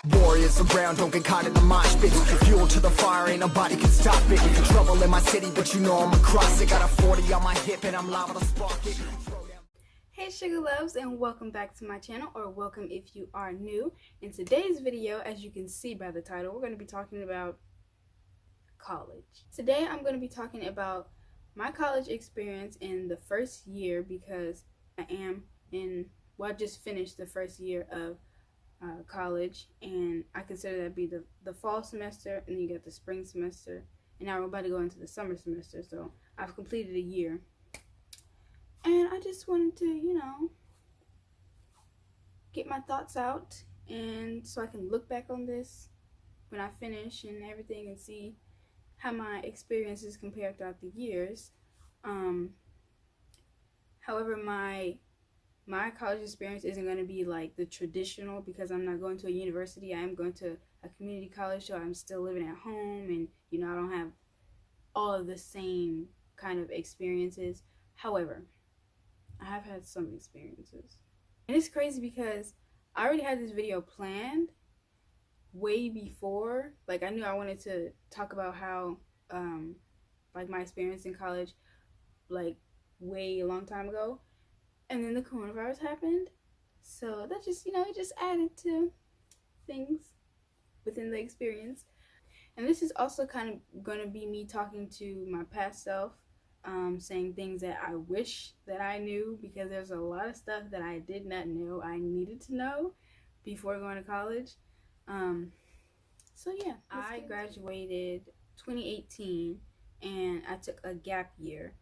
Warriors around, don't get caught in the mosh pit. Fuel to the fire, ain't nobody can stop it. Trouble in my city, but you know I'm across it. Got a 40 on my hip and I'm liable to spark it. Hey sugar loves, and welcome back to my channel, or welcome if you are new. In today's video, as you can see by the title, we're going to be talking about college. Today I'm going to be talking about my college experience in the first year, because I just finished the first year of college, and I consider that be the fall semester, and you get the spring semester, and now we're about to go into the summer semester. So I've completed a year, and I just wanted to, get my thoughts out, and so I can look back on this when I finish and everything and see how my experiences compare throughout the years. However, my college experience isn't going to be like the traditional, because I'm not going to a university. I am going to a community college, so I'm still living at home, and I don't have all of the same kind of experiences. However, I have had some experiences, and it's crazy because I already had this video planned way before. Like, I knew I wanted to talk about how like my experience in college, like way a long time ago. And then the coronavirus happened, so that just, it just added to things within the experience. And this is also kind of going to be me talking to my past self, saying things that I wish that I knew, because there's a lot of stuff that I did not know I needed to know before going to college. So yeah, I graduated 2018, and I took a gap year.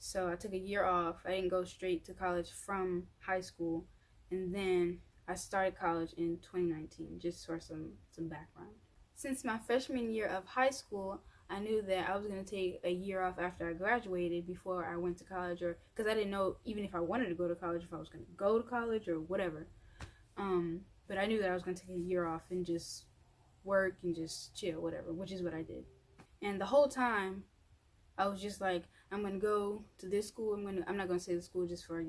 So I took a year off. I didn't go straight to college from high school, and then I started college in 2019, just for some background. Since my freshman year of high school, I knew that I was going to take a year off after I graduated before I went to college, or because I didn't know even if I wanted to go to college, if I was going to go to college or whatever. But I knew that I was going to take a year off and just work and just chill, whatever, which is what I did. And the whole time, I was just like, I'm going to go to this school. I'm not going to say the school just for,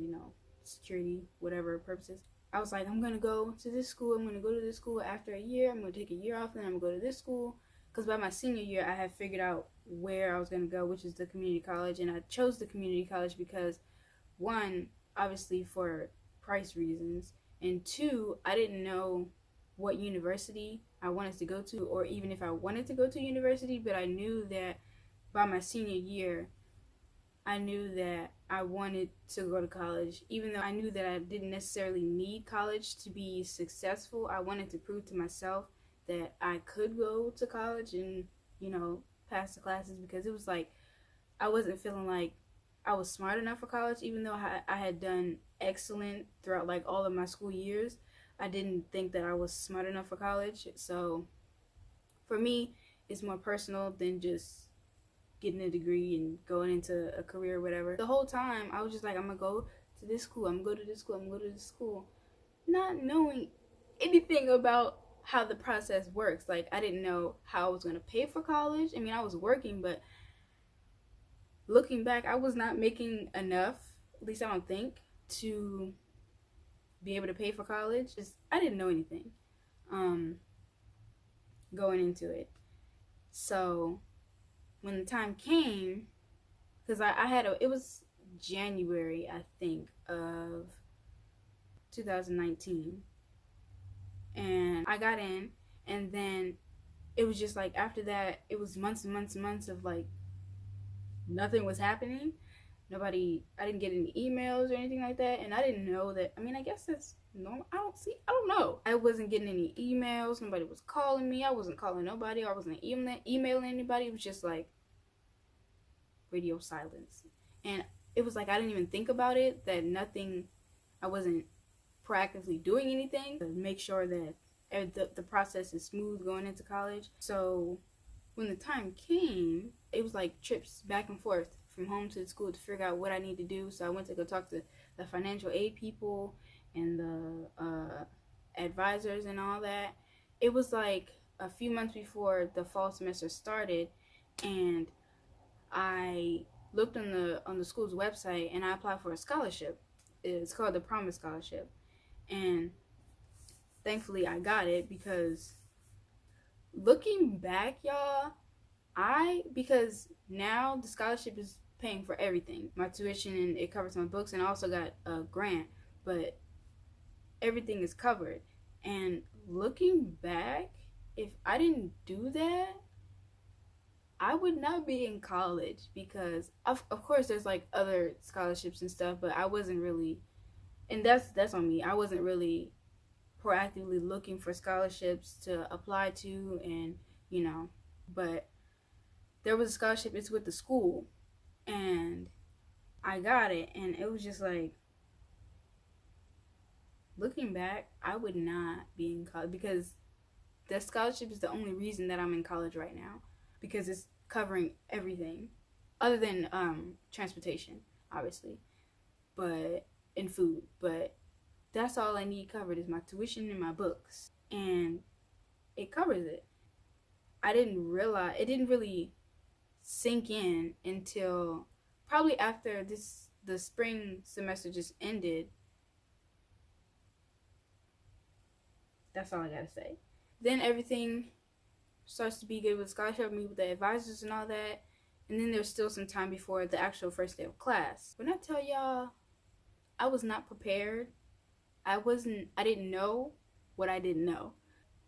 security, whatever purposes. I was like, I'm going to go to this school. I'm going to go to this school after a year. I'm going to take a year off, and then I'm going to go to this school. Because by my senior year, I had figured out where I was going to go, which is the community college. And I chose the community college because, one, obviously for price reasons. And two, I didn't know what university I wanted to go to, or even if I wanted to go to university. But I knew that by my senior year, I knew that I wanted to go to college. Even though I knew that I didn't necessarily need college to be successful, I wanted to prove to myself that I could go to college and, pass the classes, because it was like I wasn't feeling like I was smart enough for college. Even though I had done excellent throughout like all of my school years, I didn't think that I was smart enough for college. So for me, it's more personal than just getting a degree and going into a career or whatever. The whole time I was just like, I'm gonna go to this school, I'm gonna go to this school, I'm gonna go to this school, not knowing anything about how the process works. Like, I didn't know how I was gonna pay for college. I mean, I was working, but looking back, I was not making enough, at least I don't think, to be able to pay for college. I didn't know anything going into it. So when the time came, because it was January, I think, of 2019, and I got in, and then it was just like, after that, it was months and months and months of like nothing was happening. I didn't get any emails or anything like that, and I didn't know that. I mean, I guess that's normal. I don't know. I wasn't getting any emails. Nobody was calling me. I wasn't calling nobody. I wasn't emailing anybody. It was just like radio silence. And it was like I didn't even think about it, that I wasn't proactively doing anything to make sure that the process is smooth going into college. So when the time came, it was like trips back and forth from home to the school to figure out what I need to do. So I went to go talk to the financial aid people and the advisors and all that. It was like a few months before the fall semester started, and I looked on the school's website, and I applied for a scholarship. It's called the Promise Scholarship, and thankfully I got it, because looking back, y'all, because now the scholarship is paying for everything, my tuition, and it covers my books, and I also got a grant, but everything is covered. And looking back, if I didn't do that, I would not be in college, because of course there's like other scholarships and stuff, but I wasn't really, and that's on me. I wasn't really proactively looking for scholarships to apply to, and but there was a scholarship. It's with the school, and I got it, and it was just like, looking back, I would not be in college, because the scholarship is the only reason that I'm in college right now, because it's covering everything other than transportation, obviously, but and food, but that's all I need covered is my tuition and my books, and it covers it. I didn't realize, it didn't really sink in until probably after the spring semester just ended. That's all I gotta say. Then everything starts to be good with scholarship, meet with the advisors and all that, and then there's still some time before the actual first day of class. When I tell y'all, I was not prepared. I didn't know what I didn't know.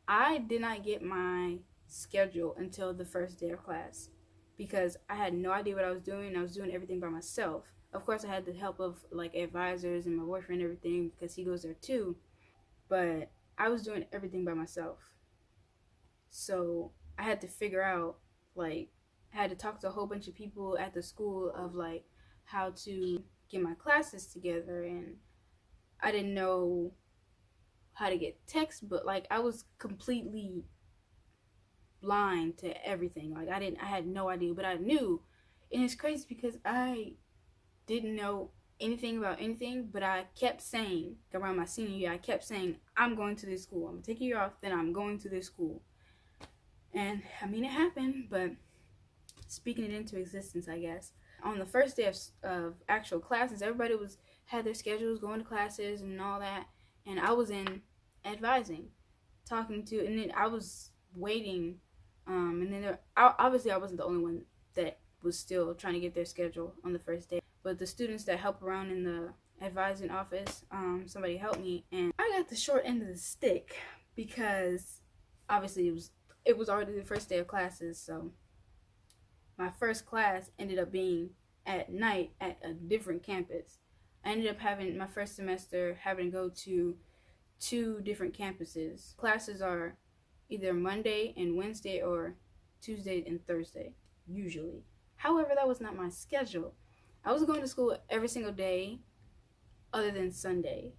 I did not get my schedule until the first day of class, because I had no idea what I was doing. I was doing everything by myself. Of course, I had the help of like advisors and my boyfriend and everything, because he goes there too, but I was doing everything by myself. So I had to figure out, like, I had to talk to a whole bunch of people at the school of like how to get my classes together, and I didn't know how to get textbook. Like, I was completely blind to everything. Like, I had no idea, but I knew. And it's crazy because I didn't know anything about anything, but I kept saying, around my senior year, I kept saying, I'm going to this school. I'm gonna take a year off, then I'm going to this school. And I mean, it happened, but speaking it into existence, I guess. On the first day of actual classes, everybody had their schedules, going to classes and all that, and I was in advising, talking to, and then I was waiting, and then obviously I wasn't the only one that was still trying to get their schedule on the first day, but the students that help around in the advising office, somebody helped me, and I got the short end of the stick, because obviously it was already the first day of classes. So my first class ended up being at night at a different campus. I ended up having my first semester having to go to 2 different campuses. Classes are either Monday and Wednesday or Tuesday and Thursday, usually. However, that was not my schedule. I was going to school every single day other than Sunday,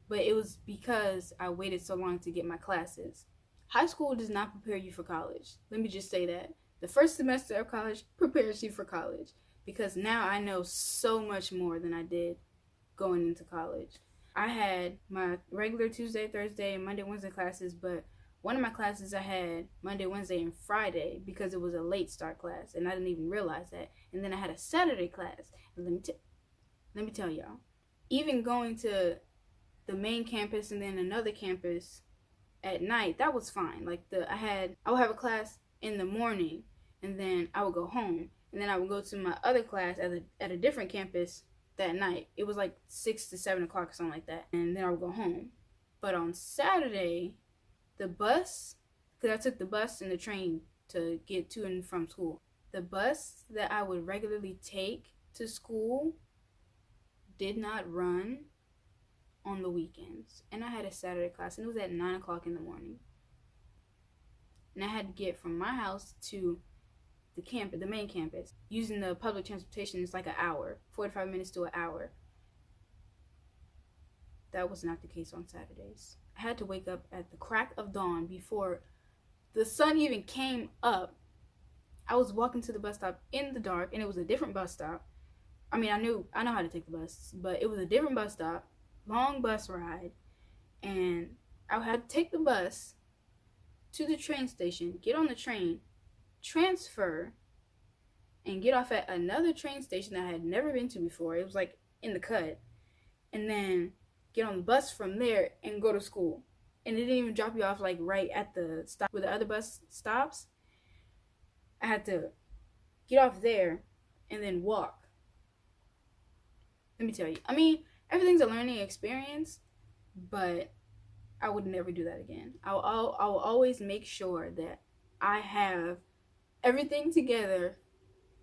but it was because I waited so long to get my classes. High school does not prepare you for college. Let me just say that. The first semester of college prepares you for college, because now I know so much more than I did going into college. I had my regular Tuesday, Thursday, and Monday, Wednesday classes, but one of my classes I had Monday, Wednesday, and Friday because it was a late start class, and I didn't even realize that. And then I had a Saturday class. And let me tell y'all, even going to the main campus and then another campus at night, that was fine. Like, I would have a class in the morning, and then I would go home, and then I would go to my other class at a different campus that night. It was like 6 to 7 o'clock or something like that, and then I would go home. But on Saturday, the bus, because I took the bus and the train to get to and from school, the bus that I would regularly take to school did not run on the weekends. And I had a Saturday class, and it was at 9 o'clock in the morning. And I had to get from my house to the main campus. Using the public transportation is like an hour, 45 minutes to an hour. That was not the case on Saturdays. I had to wake up at the crack of dawn before the sun even came up. I was walking to the bus stop in the dark, and it was a different bus stop. I mean, I know how to take the bus, but it was a different bus stop, long bus ride, and I had to take the bus to the train station, get on the train, transfer, and get off at another train station that I had never been to before. It was like in the cut, and then get on the bus from there and go to school. and it didn't even drop you off like right at the stop where the other bus stops. I had to get off there and then walk. Let me tell you, I mean, everything's a learning experience, but I would never do that again. I will always make sure that I have everything together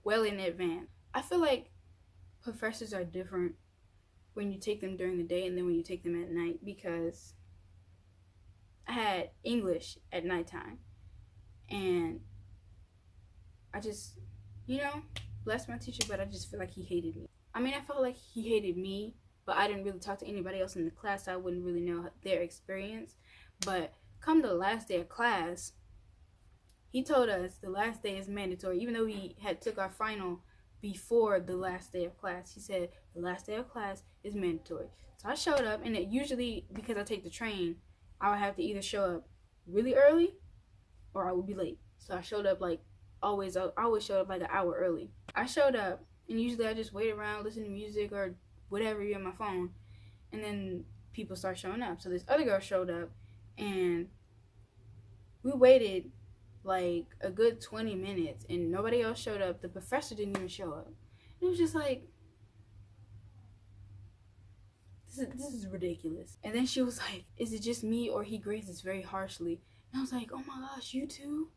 well in advance. I feel like professors are different when you take them during the day and then when you take them at night, because I had English at nighttime, and I just, bless my teacher, but I just feel like he hated me. I mean, I felt like he hated me, but I didn't really talk to anybody else in the class, so I wouldn't really know their experience. But come the last day of class, he told us the last day is mandatory, even though we had took our final before the last day of class. He said the last day of class is mandatory. So I showed up, and it usually, because I take the train, I would have to either show up really early or I would be late. So I showed up like I always showed up like an hour early. I showed up, and usually I just wait around, listen to music or whatever on my phone, and then people start showing up. So this other girl showed up, and we waited like a good 20 minutes, and nobody else showed up. The professor didn't even show up. It was just like, this is ridiculous. And then she was like, is it just me or he grades us very harshly? And I was like, oh my gosh, you too?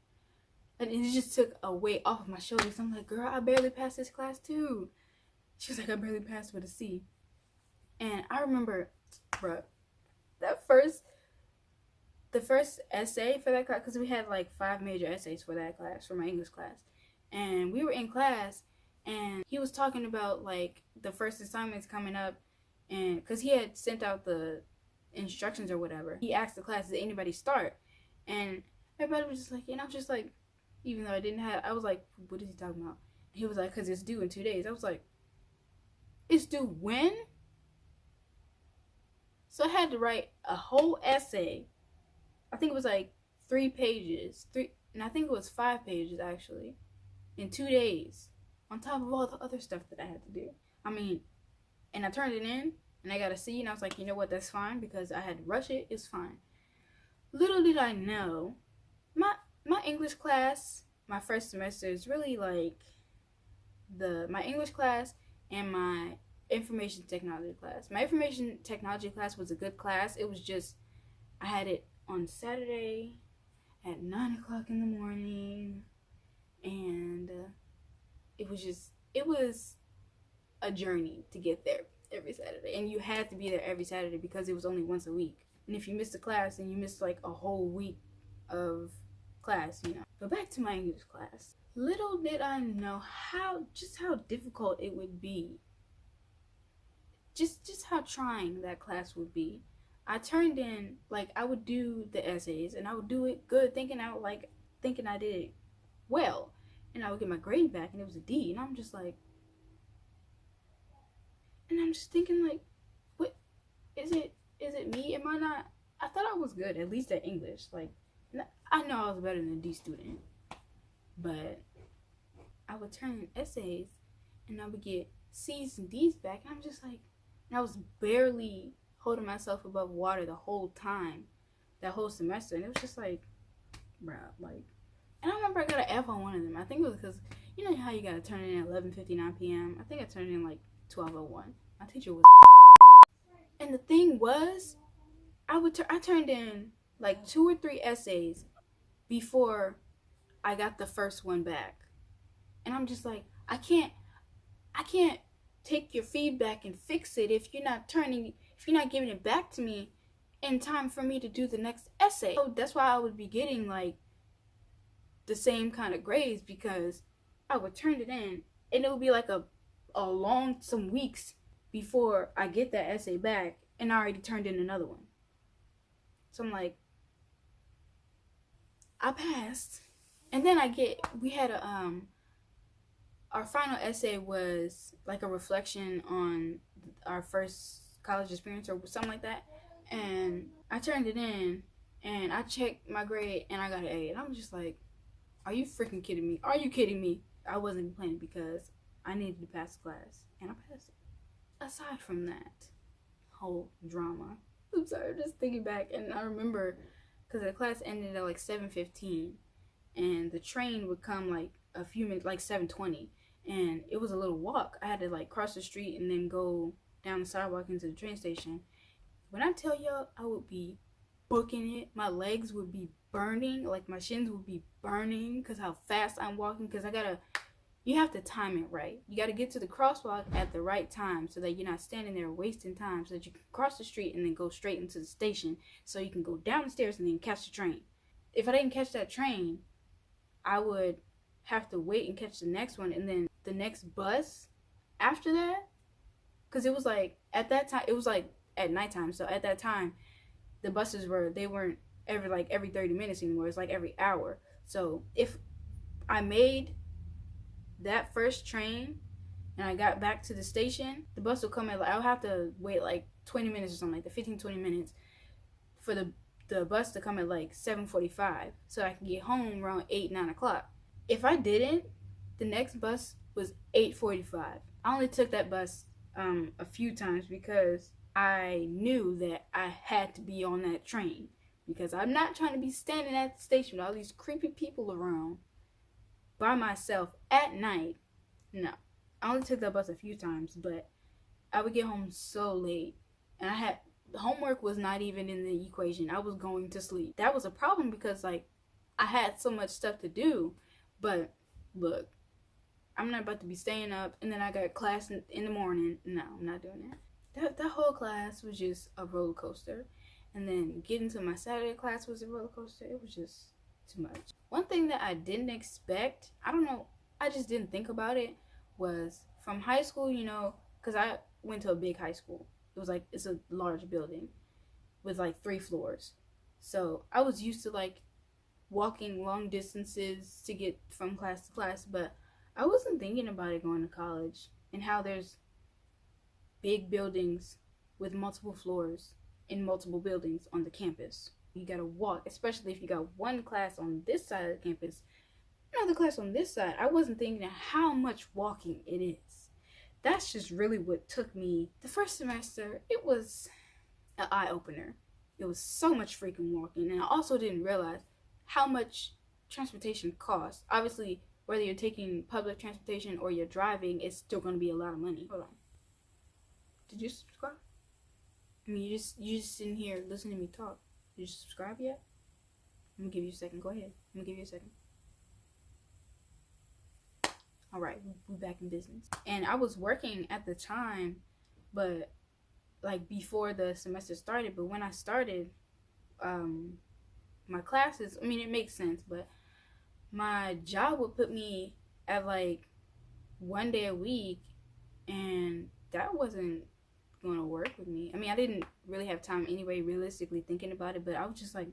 And it just took a weight off of my shoulders. I'm like, girl, I barely passed this class too. She was like, I barely passed with a C. And I remember, bruh, the first essay for that class, because we had like 5 major essays for that class, for my English class. And we were in class, and he was talking about like the first assignments coming up, and because he had sent out the instructions or whatever, he asked the class, did anybody start? And everybody was just like, and I was just like, even though I was like, what is he talking about? And he was like, because it's due in 2 days. I was like, it's due when? So I had to write a whole essay. I think it was like 3 pages, and I think it was 5 pages actually, in 2 days, on top of all the other stuff that I had to do. I mean, and I turned it in, and I got a C, and I was like, you know what, that's fine, because I had to rush it, it's fine. Little did I know, my English class, my first semester is really like my English class and my information technology class. My information technology class was a good class. It was just, I had it on Saturday at 9 o'clock in the morning, and it was a journey to get there every Saturday, and you had to be there every Saturday because it was only once a week. And if you missed a class, then you missed like a whole week of class, But back to my English class. Little did I know how difficult it would be. Just how trying that class would be. I turned in, like, I would do the essays, and I would do it good, thinking I did it well, and I would get my grade back, and it was a D, and I'm just like, and I'm just thinking, like, what is it me? Am I not? I thought I was good, at least at English. Like, I know I was better than a D student, but I would turn in essays, and I would get C's and D's back, and I'm just like, and I was barely holding myself above water the whole time, that whole semester, and it was just like, bruh, like, and I remember I got an F on one of them. I think it was because, you know how you gotta turn it in at 11:59 p.m. I think I turned it in like 12:01. My teacher was, and the thing was, I turned in like 2 or 3 essays before I got the first one back, and I'm just like, I can't take your feedback and fix it if you're not giving it back to me in time for me to do the next essay. So that's why I would be getting like the same kind of grades, because I would turn it in, and it would be like a long, some weeks before I get that essay back, and I already turned in another one. So I'm like, I passed. And then we had our final essay was like a reflection on our first college experience or something like that. And I turned it in, and I checked my grade, and I got an A. And I'm just like, are you freaking kidding me? Are you kidding me? I wasn't playing, because I needed to pass the class, and I passed it. Aside from that whole drama, I'm sorry, I'm just thinking back, and I remember because the class ended at like 7:15, and the train would come like a few minutes, like 7:20, and it was a little walk. I had to like cross the street and then go down the sidewalk into the train station. When I tell y'all, I would be booking it. My legs would be burning, like my shins would be burning because how fast I'm walking. Because you have to time it right. You got to get to the crosswalk at the right time so that you're not standing there wasting time, so that you can cross the street and then go straight into the station so you can go down the stairs and then catch the train. If I didn't catch that train, I would have to wait and catch the next one, and then the next bus after that, because it was like at that time, it was like at nighttime. So at that time, the buses weren't every 30 minutes anymore. It's like every hour. So if I made that first train and I got back to the station, the bus would come at, like, I would have to wait like 20 minutes or something, like the 15-20 minutes for the bus to come at like 7:45, so I can get home around 8-9 o'clock. If I didn't, the next bus was 8:45. I only took that bus a few times because I knew that I had to be on that train, because I'm not trying to be standing at the station with all these creepy people around by myself at night. No, I only took that bus a few times, but I would get home so late, and homework was not even in the equation. I was going to sleep. That was a problem because like I had so much stuff to do. But look, I'm not about to be staying up and then I got class in the morning. No, I'm not doing that. That whole class was just a roller coaster. And then getting to my Saturday class was a roller coaster. It was just too much. One thing that I didn't expect, I don't know, I just didn't think about it, was from high school, because I went to a big high school. It's a large building with like 3 floors. So I was used to like walking long distances to get from class to class, but I wasn't thinking about it going to college and how there's big buildings with multiple floors in multiple buildings on the campus. You gotta walk, especially if you got one class on this side of the campus, another class on this side. I wasn't thinking of how much walking it is. That's just really what took me. The first semester, it was an eye-opener. It was so much freaking walking, and I also didn't realize how much transportation costs. Obviously, whether you're taking public transportation or you're driving, it's still going to be a lot of money. Hold on. Did you subscribe? I mean, you just sitting here listening to me talk. Did you subscribe yet? I'm gonna give you a second. Go ahead. I'm gonna give you a second. All right, we're back in business. And I was working at the time, but like before the semester started. But when I started, my classes, I mean, it makes sense, but my job would put me at like 1 day a week, and that wasn't going to work with me. I mean, I didn't really have time anyway, realistically thinking about it, but I was just like,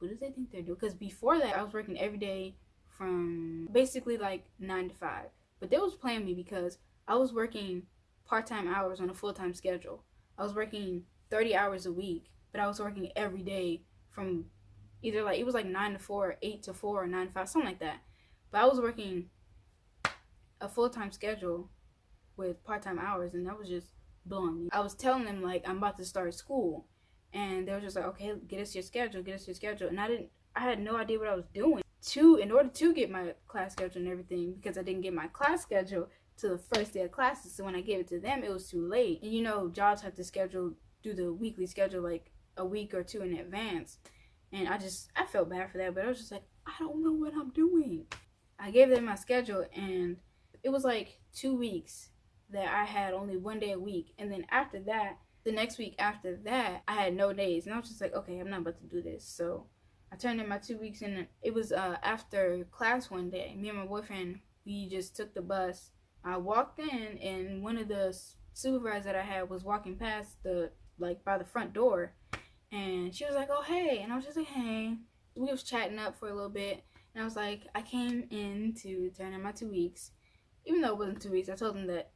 what do they think they're doing? Because before that, I was working every day from basically like 9 to 5. But they was playing me because I was working part-time hours on a full-time schedule. I was working 30 hours a week, but I was working every day from either like, it was like 9 to 4, 8 to 4, or 9 to 5, something like that. But I was working a full-time schedule with part-time hours, and that was just blowing me. I was telling them like I'm about to start school, and they were just like, okay, get us your schedule, and I had no idea what I was doing in order to get my class schedule and everything, because I didn't get my class schedule to the first day of classes. So when I gave it to them, it was too late. And jobs have to do the weekly schedule like a week or 2 in advance, and I felt bad for that, but I was just like, I don't know what I'm doing. I gave them my schedule, and it was like 2 weeks that I had only 1 day a week, and then after that, the next week after that, I had no days, and I was just like, okay, I'm not about to do this. So I turned in my 2 weeks, and it was after class one day. Me and my boyfriend, we just took the bus. I walked in, and one of the supervisors that I had was walking past by the front door, and she was like, oh, hey, and I was just like, hey. We was chatting up for a little bit, and I was like, I came in to turn in my 2 weeks. Even though it wasn't 2 weeks, I told them that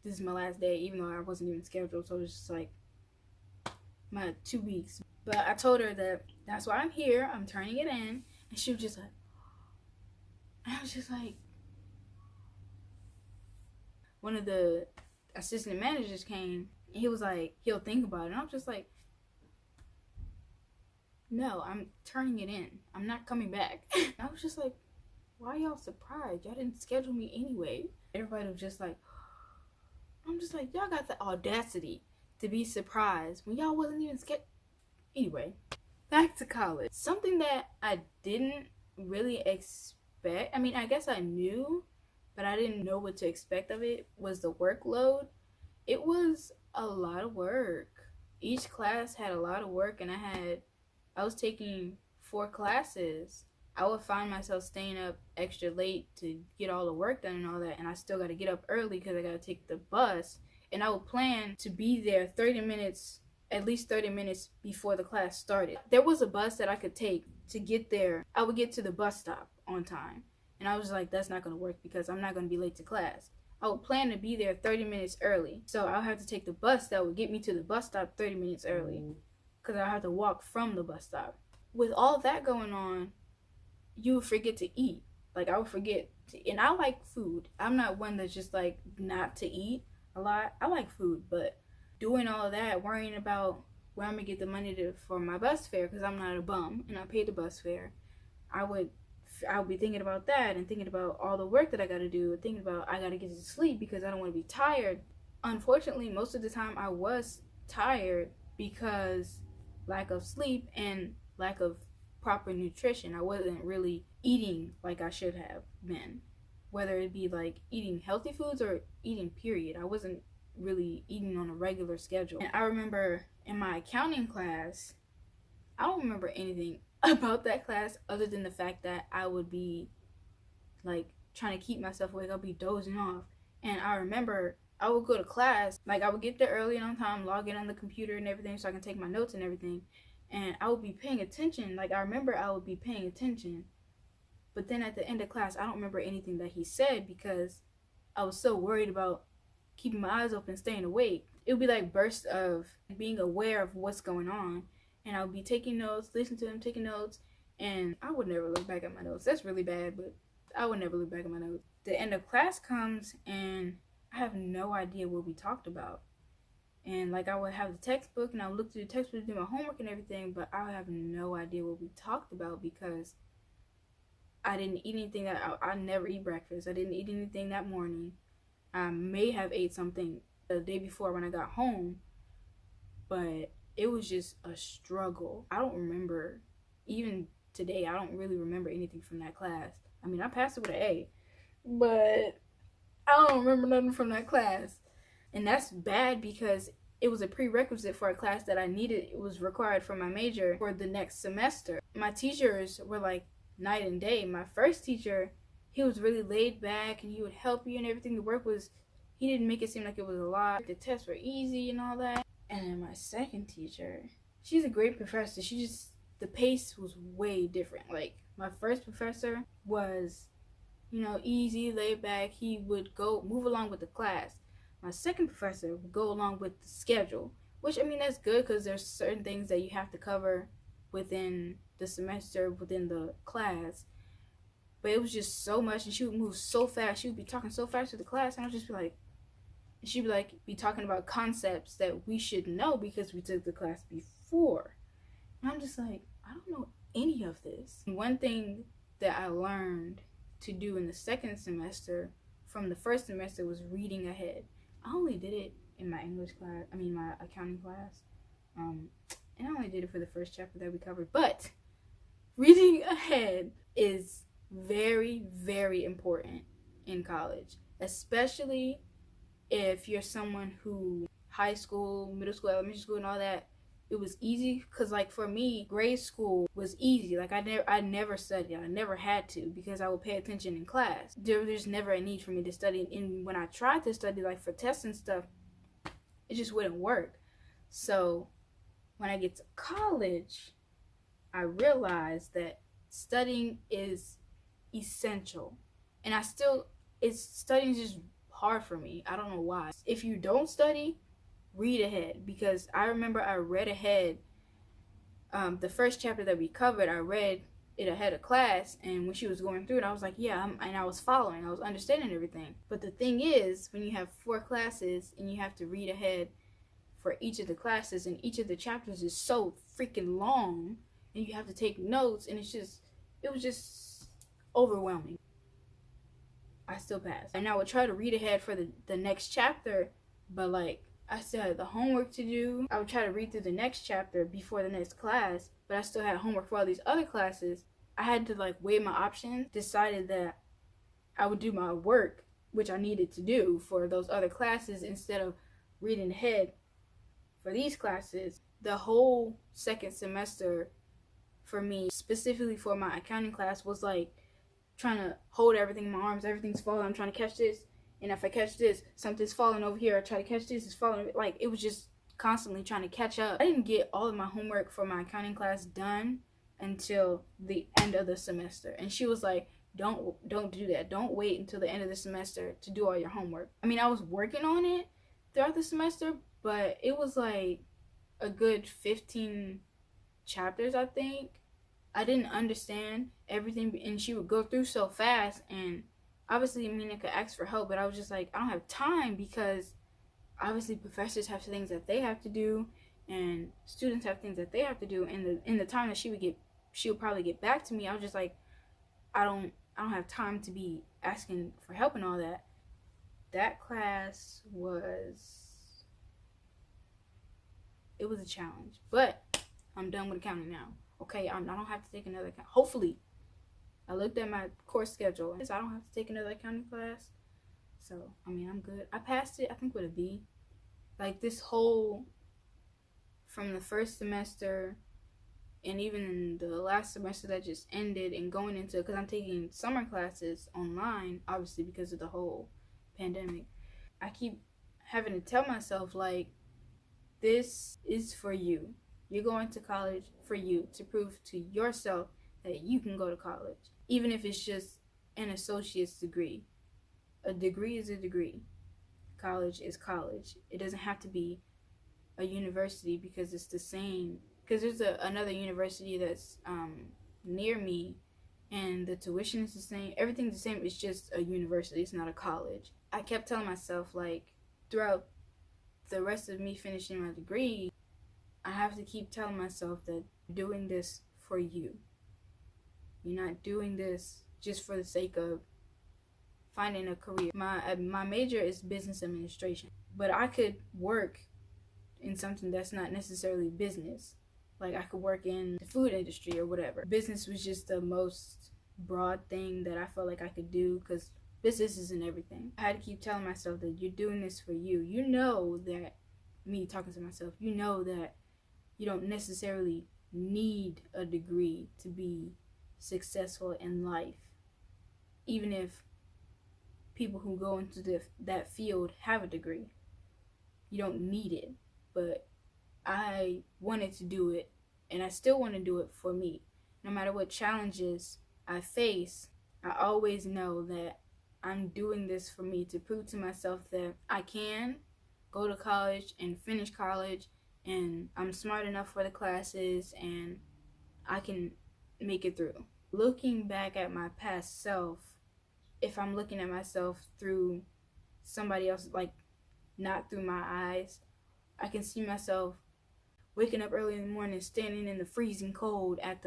this is my last day, even though I wasn't even scheduled, so it was just like my 2 weeks. But I told her that that's why I'm here, I'm turning it in, and she was just like, I was just like, one of the assistant managers came, and he was like, he'll think about it, and I was just like, no, I'm turning it in. I'm not coming back. I was just like, why y'all surprised? Y'all didn't schedule me anyway. Everybody was just like, I'm just like, y'all got the audacity to be surprised when y'all wasn't even scheduled. Anyway, back to college. Something that I didn't really expect, I mean, I guess I knew, but I didn't know what to expect of it, was the workload. It was a lot of work. Each class had a lot of work, and I was taking 4 classes. I would find myself staying up extra late to get all the work done and all that, and I still got to get up early because I got to take the bus. And I would plan to be there at least 30 minutes before the class started. There was a bus that I could take to get there. I would get to the bus stop on time. And I was like, that's not going to work because I'm not going to be late to class. I would plan to be there 30 minutes early. So I'll have to take the bus that would get me to the bus stop 30 minutes early because I'll have to walk from the bus stop. With all that going on, you would forget to eat. Like, I would forget to, and I like food. I'm not one that's just like not to eat a lot. I like food, but doing all of that, worrying about where I'm gonna get the money for my bus fare because I'm not a bum and I pay the bus fare. I would be thinking about that and thinking about all the work that I gotta do, and thinking about I gotta get to sleep because I don't want to be tired. Unfortunately, most of the time I was tired because lack of sleep and lack of proper nutrition. I wasn't really eating like I should have been, whether it be like eating healthy foods or eating period. I wasn't really eating on a regular schedule. And I remember in my accounting class, I don't remember anything about that class other than the fact that I would be like trying to keep myself awake. I'll be dozing off. And I remember I would go to class, like I would get there early and on time, log in on the computer and everything so I can take my notes and everything. And I would be paying attention. Like, I remember I would be paying attention. But then at the end of class, I don't remember anything that he said because I was so worried about keeping my eyes open, staying awake. It would be like bursts of being aware of what's going on. And I would be taking notes, listening to him, taking notes. And I would never look back at my notes. That's really bad, but I would never look back at my notes. The end of class comes, and I have no idea what we talked about. And like I would have the textbook and I would look through the textbook to do my homework and everything, but I would have no idea what we talked about because I didn't eat anything. I never eat breakfast. I didn't eat anything that morning. I may have ate something the day before when I got home, but it was just a struggle. I don't remember, even today, I don't really remember anything from that class. I mean, I passed it with an A, but I don't remember nothing from that class. And that's bad because it was a prerequisite for a class that I needed. It was required for my major for the next semester. My teachers were like night and day. My first teacher, he was really laid back and he would help you and everything. The work was, he didn't make it seem like it was a lot. The tests were easy and all that. And then my second teacher, she's a great professor. The pace was way different. Like, my first professor was, easy, laid back. He would move along with the class. My second professor would go along with the schedule, which, I mean, that's good because there's certain things that you have to cover within the semester, within the class. But it was just so much, and she would move so fast. She would be talking so fast to the class, and I'd just be like, she'd be talking about concepts that we should know because we took the class before. And I'm just like, I don't know any of this. And one thing that I learned to do in the second semester from the first semester was reading ahead. I only did it in my my accounting class. And I only did it for the first chapter that we covered. But reading ahead is very, very important in college. Especially if you're someone who, high school, middle school, elementary school, and all that, it was easy. Because, like, for me, grade school was easy. Like, I never studied. I never had to because I would pay attention in class. There's never a need for me to study. And when I tried to study, like, for tests and stuff, it just wouldn't work. So when I get to college, I realized that studying is essential. And studying is just hard for me. I don't know why. If you don't study, read ahead, because I remember I read ahead the first chapter that we covered. I read it ahead of class, and when she was going through it, I was like, and I was following, I was understanding everything. But the thing is, when you have 4 classes and you have to read ahead for each of the classes, and each of the chapters is so freaking long, and you have to take notes, and it was just overwhelming. I still passed. And I would try to read ahead for the next chapter, but like I still had the homework to do. I would try to read through the next chapter before the next class, but I still had homework for all these other classes. I had to like weigh my options, decided that I would do my work, which I needed to do for those other classes, instead of reading ahead for these classes. The whole second semester for me, specifically for my accounting class, was like trying to hold everything in my arms. Everything's falling. I'm trying to catch this. And if I catch this, something's falling over here. I try to catch this, it's falling. Like, it was just constantly trying to catch up. I didn't get all of my homework for my accounting class done until the end of the semester. And she was like, don't do that. Don't wait until the end of the semester to do all your homework. I mean, I was working on it throughout the semester, but it was like a good 15 chapters, I think. I didn't understand everything, and she would go through so fast, and obviously, I mean, I could ask for help, but I was just like, I don't have time, because obviously professors have things that they have to do, and students have things that they have to do, and in the time that she would probably get back to me, I was just like, I don't have time to be asking for help and all that. That class it was a challenge, but I'm done with accounting now. Okay, I don't have to take another account. Hopefully, I looked at my course schedule, and I don't have to take another accounting class. So, I mean, I'm good. I passed it, I think, with a B. Like, this whole, from the first semester, and even the last semester that just ended, and going into, because I'm taking summer classes online, obviously, because of the whole pandemic. I keep having to tell myself, like, this is for you. You're going to college for you, to prove to yourself that you can go to college. Even if it's just an associate's degree. A degree is a degree. College is college. It doesn't have to be a university, because it's the same. Because there's another university that's near me, and the tuition is the same. Everything's the same. It's just a university. It's not a college. I kept telling myself, like, throughout the rest of me finishing my degree, I have to keep telling myself that I'm doing this for you. You're not doing this just for the sake of finding a career. My major is business administration, but I could work in something that's not necessarily business. Like, I could work in the food industry or whatever. Business was just the most broad thing that I felt like I could do, because business isn't everything. I had to keep telling myself that you're doing this for you. You know that, me talking to myself, you know that you don't necessarily need a degree to be successful in life. Even if people who go into that field have a degree, you don't need it. But I wanted to do it, and I still want to do it for me. No matter what challenges I face, I always know that I'm doing this for me, to prove to myself that I can go to college and finish college, and I'm smart enough for the classes, and I can make it through. Looking back at my past self, if I'm looking at myself through somebody else, like not through my eyes, I can see myself waking up early in the morning, standing in the freezing cold at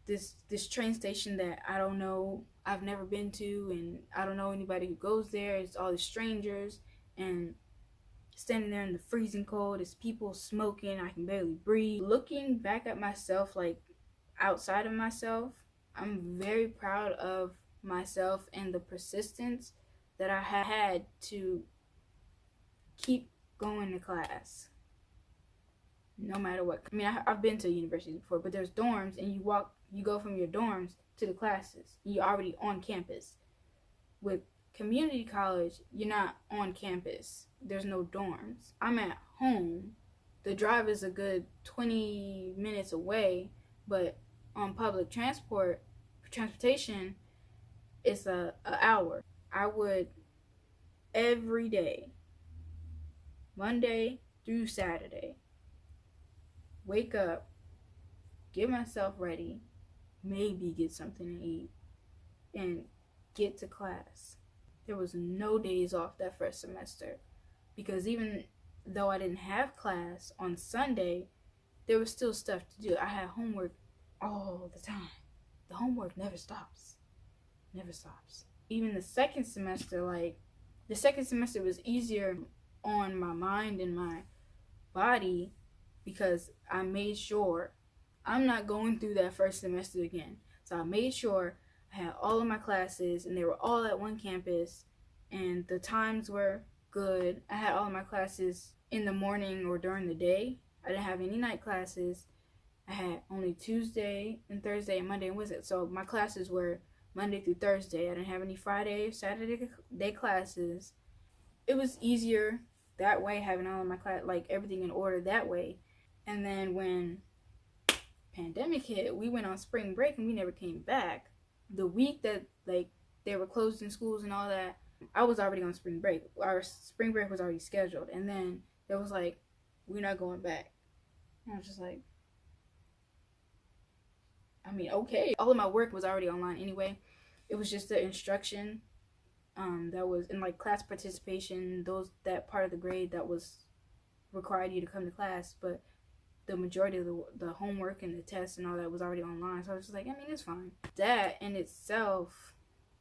this train station that I don't know, I've never been to, and I don't know anybody who goes there. It's all the strangers, and standing there in the freezing cold, it's people smoking, I can barely breathe. Looking back at myself, like outside of myself, I'm very proud of myself and the persistence that I had to keep going to class no matter what. I mean, I've been to universities before, but there's dorms, and you go from your dorms to the classes. You're already on campus. With community college, you're not on campus. There's no dorms. I'm at home. The drive is a good 20 minutes away, but on public transportation, it's an hour. I would, every day, Monday through Saturday, wake up, get myself ready, maybe get something to eat, and get to class. There was no days off that first semester, because even though I didn't have class on Sunday, there was still stuff to do. I had homework all the time. The homework never stops. Never stops. Even the second semester, the second semester was easier on my mind and my body because I made sure I'm not going through that first semester again. So I made sure I had all of my classes and they were all at one campus and the times were good. I had all of my classes in the morning or during the day. I didn't have any night classes. I had only Tuesday and Thursday and Monday and Wednesday. So my classes were Monday through Thursday. I didn't have any Friday or Saturday day classes. It was easier that way, having all of my class, everything in order that way. And then when pandemic hit, we went on spring break and we never came back. The week that they were closed in schools and all that, I was already on spring break. Our spring break was already scheduled. And then it was we're not going back. And I was just okay. All of my work was already online anyway. It was just the instruction that was in class participation, that part of the grade that was required you to come to class, but the majority of the homework and the tests and all that was already online. So I was just it's fine. That in itself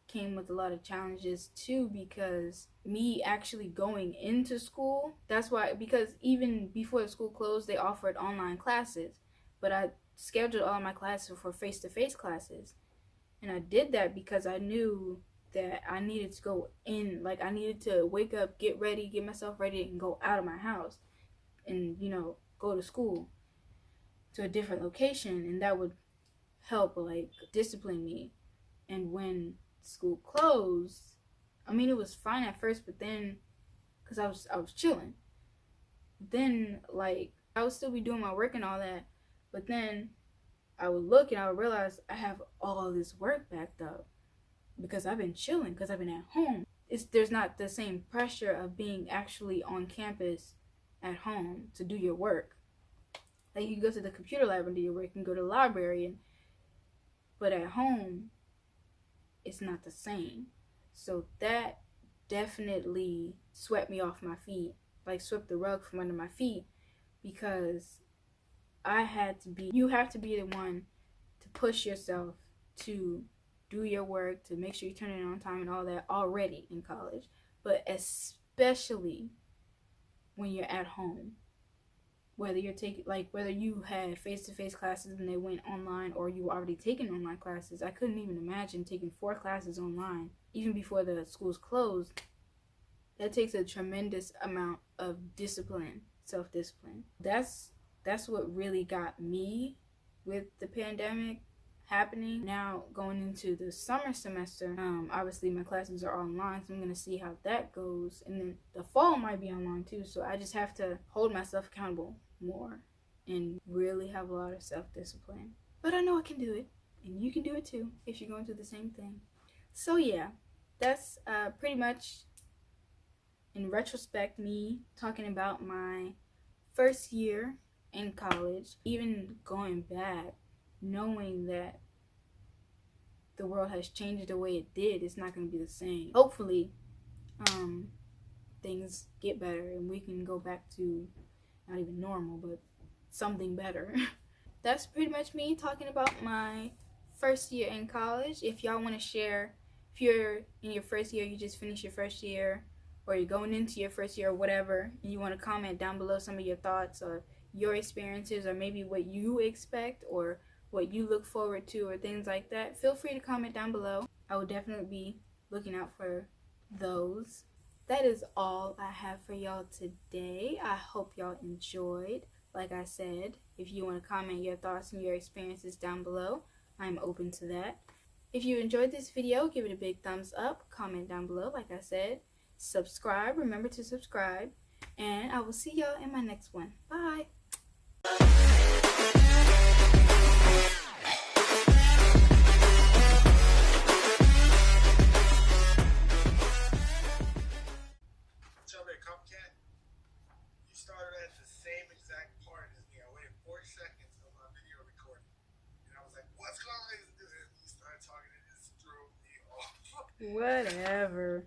came with a lot of challenges too, because me actually going into school, because even before the school closed, they offered online classes, but I scheduled all my classes for face-to-face classes, and I did that because I knew that I needed to go in, I needed to wake up, get ready, get myself ready, and go out of my house and go to school to a different location, and that would help discipline me. And when school closed, it was fine at first, but then because I was chilling, then I would still be doing my work and all that, but then I would look and I would realize I have all this work backed up because I've been chilling, because I've been at home. There's not the same pressure of being actually on campus at home to do your work. You can go to the computer lab and do your work, and go to the library, but at home it's not the same. So that definitely swept me off my feet, swept the rug from under my feet, because you have to be the one to push yourself to do your work, to make sure you turn it in on time and all that already in college, but especially when you're at home, whether you're taking whether you had face-to-face classes and they went online, or you were already taking online classes. I couldn't even imagine taking 4 classes online even before the schools closed. That takes a tremendous amount of discipline, self-discipline. That's what really got me with the pandemic happening. Now going into the summer semester, obviously my classes are online, so I'm gonna see how that goes, and then the fall might be online too, so I just have to hold myself accountable more and really have a lot of self-discipline. But I know I can do it, and you can do it too if you're going through the same thing. So yeah, that's pretty much, in retrospect, me talking about my first year in college. Even going back, knowing that the world has changed the way it did, it's not going to be the same. Hopefully things get better and we can go back to not even normal, but something better. That's pretty much me talking about my first year in college. If y'all want to share, if you're in your first year, you just finished your first year, or you're going into your first year or whatever, and you want to comment down below some of your thoughts or your experiences, or maybe what you expect or what you look forward to, or things like that, feel free to comment down below. I will definitely be looking out for those. That is all I have for y'all today. I hope y'all enjoyed. Like I said, if you want to comment your thoughts and your experiences down below, I'm open to that. If you enjoyed this video, give it a big thumbs up, comment down below, like I said. Subscribe, remember to subscribe, and I will see y'all in my next one. Bye! Tell me, Cupcat, you started at the same exact part as me. I waited 4 seconds of my video recording, and I was like, what's going on? You started talking, and it just threw me off. Whatever.